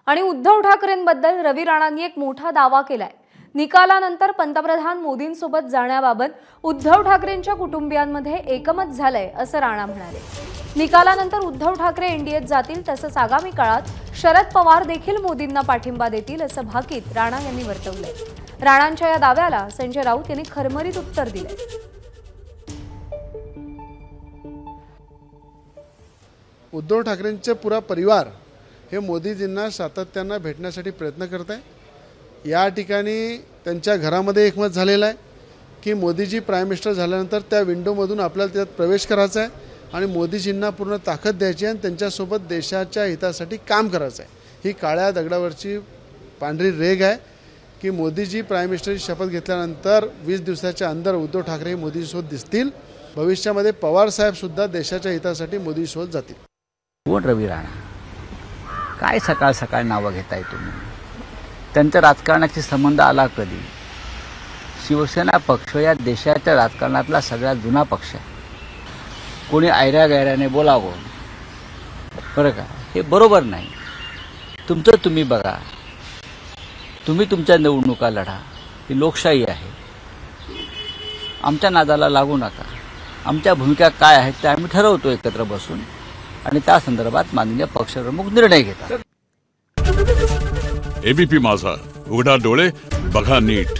आणि उद्धव ठाकरेंबद्दल रवी राणांनी एक मोठा दावा केलाय। निकालानंतर पंतप्रधान मोदींसोबत जाण्याबाबत उद्धव ठाकरेंच्या कुटुंबियांमध्ये एकमत झालंय असं राणा म्हणाले। निकालानंतर उद्धव ठाकरे एनडीएत जातील, तसंच आगामी काळात शरद पवार देखील मोदींना पाठिंबा देतील असं भाकीत राणा यांनी वर्तवलंय। राणांच्या या दाव्याला संजय राऊत यांनी खरमरीत उत्तर दिलंय। उद्धव ठाकरेंचे पुरा परिवार हे मोदीजींना सातत्याने भेटण्यासाठी प्रयत्न करत आहे। या ठिकाणी त्यांच्या घरामध्ये एकमत झालेलं आहे की मोदीजी प्राईम मिनिस्टर झाल्यानंतर त्या विंडोमधून आपल्याला त्यात प्रवेश करायचा आहे आणि मोदीजींना पूर्ण ताकद द्यायची आहे आणि त्यांच्यासोबत देशाच्या हितासाठी काम करायचं आहे। ही काळ्या दगडावरची पांढरी रेघ आहे की मोदीजी प्राईम मिनिस्टरची शपथ घेतल्यानंतर 20 दिवसाच्या अंदर उद्धव ठाकरे मोदीसोबत दिसतील। भविष्यामध्ये पवार साहेब सुद्धा देशाच्या हितासाठी मोदीसोबत जातील। कोण रवी राणा? काय सकाळ सकाळ नावं घेताय तुम्ही? त्यांच्या राजकारणाशी संबंध आला कधी? शिवसेना पक्ष या देशाच्या राजकारणातला सगळ्यात जुना पक्ष आहे। कोणी ऐऱ्या गैऱ्याने बोलावं बरं का, हे बरोबर नाही। तुमचं तुम्ही बघा, तुम्ही तुमच्या निवडणुका लढा, ही लोकशाही आहे। आमच्या नादाला लागू नका। आमच्या भूमिका काय आहेत ते आम्ही ठरवतो एकत्र बसून आणि त्या संदर्भात माननीय पक्षप्रमुख निर्णय घेतात। एबीपी माझा, उघडा डोळे बघा नीट।